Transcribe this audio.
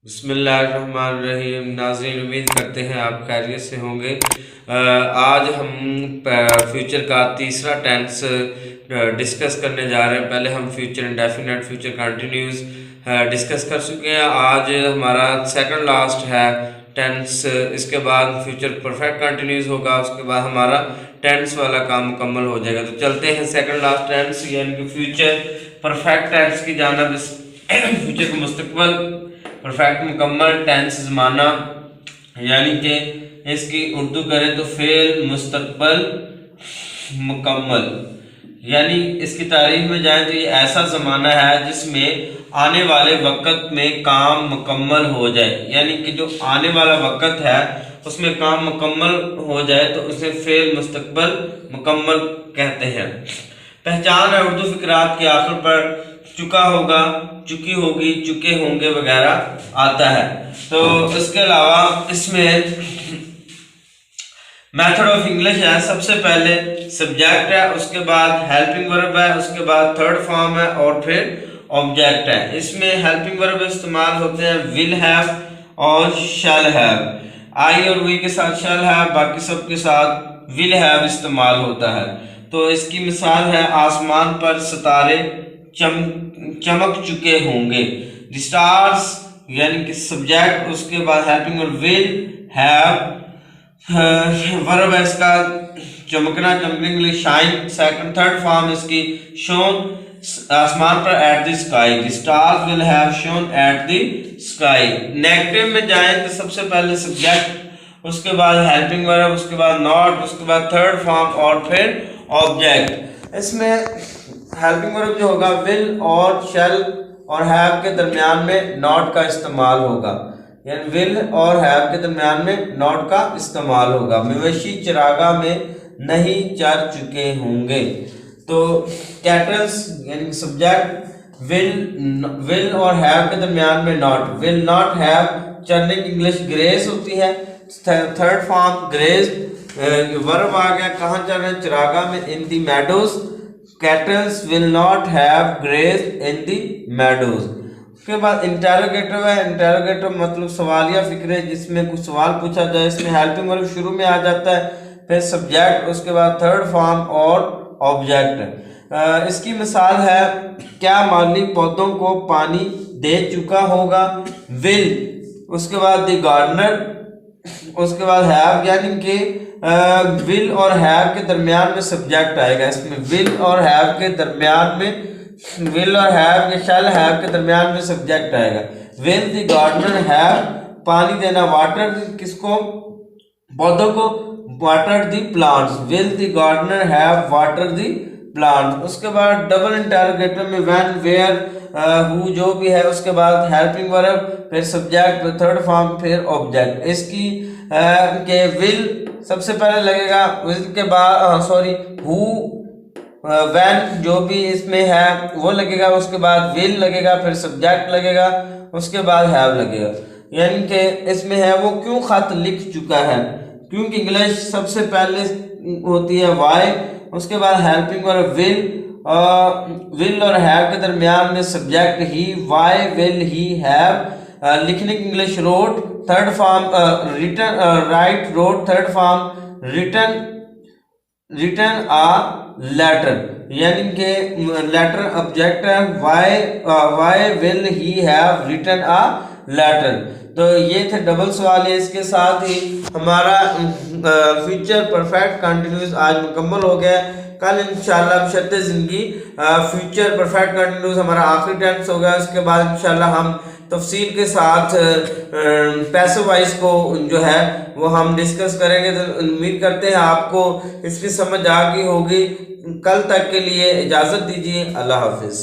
बिस्मिल्लाहिर्रहमानिर्रहीम। नाज़रीन, उम्मीद करते हैं आप खैरियत से होंगे। आज हम फ्यूचर का तीसरा टेंस डिस्कस करने जा रहे हैं। पहले हम future indefinite, future continuous discuss कर चुके हैं। आज हमारा सेकंड लास्ट है टेंस। इसके बाद फ्यूचर परफेक्ट कंटिन्यूस होगा, उसके बाद हमारा टेंस वाला काम मुकम्मल हो जाएगा। तो चलते हैं सेकंड लास्ट टेंस यानी कि फ्यूचर परफेक्ट टेंस की जानिब। फ्यूचर को मुस्तकबिल परफेक्ट मुकम्मल टेंस ज़माना यानी कि इसकी उर्दू करें तो फेल मुस्तकबिल मुकम्मल, यानी इसकी तारीफ में जाए तो ये ऐसा ज़माना है जिसमें आने वाले वक़्त में काम मुकम्मल हो जाए, यानी कि जो आने वाला वक़्त है उसमें काम मुकम्मल हो जाए तो उसे फेल मुस्तकबिल मुकम्मल कहते हैं। पहचान है उर्दू फ़िक्रात के आखिर पर चुका होगा, चुकी होगी, चुके होंगे वगैरह आता है। तो इसके अलावा इसमें मेथड ऑफ इंग्लिश है। सबसे पहले सब्जेक्ट है, उसके बाद हेल्पिंग वर्ब है, उसके बाद थर्ड फॉर्म है और फिर ऑब्जेक्ट है। इसमें हेल्पिंग वर्ब इस्तेमाल होते हैं विल हैव और शैल हैव। आई और वी के साथ शैल हैव, बाकी सब के साथ विल हैव इस्तेमाल होता है। तो इसकी मिसाल है आसमान पर सितारे चमक चुके होंगे। द स्टार्स यानी कि सब्जेक्ट, उसके बाद हेल्पिंग और विल हैव वर्ब है इसका चमकना, चमकने के लिए शाइन। सेकंड थर्ड फॉर्म इसकी शोन, आसमान पर at the sky. The stars will have shown at the sky. Negative में जाएं तो सबसे पहले सब्जेक्ट, उसके बाद हेल्पिंग वर्ब, उसके बाद नॉट, उसके बाद थर्ड फॉर्म और फिर ऑब्जेक्ट। इसमें हेल्पिंग वर्ब जो होगा विल और शैल और हैव के दरमियान में नॉट का इस्तेमाल होगा, यानी विल और हैव के दरमियान में नॉट का इस्तेमाल होगा। मवेशी चरागाह में नहीं चर चुके होंगे। तो कैटल्स यानी सब्जेक्ट विल और हैव के दरमियान में नॉट, विल नॉट हैव चरने की इंग्लिश ग्रेस होती है। थर्ड फॉर्म ग्रेज वर्ब आ गया, कहाँ चर रहे हैं, चरागाह में, in the meadows. Cattles will not have graze in the meadows. उसके बाद इंटेरोगेटिव है। इंटेरोगेटिव मतलब सवालिया फिक्रे जिसमें कुछ सवाल पूछा जाए। इसमें हेल्पिंग वर्ब शुरू में आ जाता है, फिर सब्जेक्ट, उसके बाद थर्ड फॉर्म और ऑब्जेक्ट। इसकी मिसाल है क्या माली पौधों को पानी दे चुका होगा, विल, उसके बाद द गार्डनर, उसके बाद हैव, यानी कि विल और हैव के दरमियान में सब्जेक्ट आएगा। इसमें विल और हैव के दरमियान में, विल और हैव के शैल हैव के दरमियान में सब्जेक्ट आएगा। विल द गार्डनर हैव पानी देना, वाटर किसको, पौधों को, water the plants. Will the gardener have water the plants. उसके बाद डबल इंटरोगेटिव में व्हेन, वेयर, हु जो भी है, उसके बाद हेल्पिंग वर्ब, फिर सब्जेक्ट, थर्ड फॉर्म, फिर ऑब्जेक्ट। इसकी के विल सबसे पहले लगेगा, विल के बाद हु, व्हेन जो भी इसमें है वो लगेगा, उसके बाद विल लगेगा, फिर सब्जेक्ट लगेगा, उसके बाद हैव लगेगा। यानी कि इसमें है वो क्यों खत लिख चुका है, क्योंकि इंग्लिश सबसे पहले होती है वाई, उसके बाद हेल्पिंग वर्ब विल और हैव के दरमियान में subject he, why will he have. लिखने की English wrote, third form written, write wrote, third form written a letter, यानी कि लेटर ऑब्जेक्ट है, why will he have written a letter. तो ये थे डबल सवाल है। इसके साथ ही हमारा फ्यूचर परफेक्ट कंटिन्यूस आज मुकम्मल हो गया। कल इंशाल्लाह बशर्ते ज़िंदगी फ्यूचर परफेक्ट कंटिन्यूस हमारा आखिरी टेंस होगा। इसके बाद इंशाल्लाह हम तफसील के साथ पैसिव वॉइस को जो है वो हम डिस्कस करेंगे। तो उम्मीद करते हैं आपको इसकी समझ आ गई होगी। कल तक के लिए इजाज़त दीजिए। अल्लाह हाफिज़।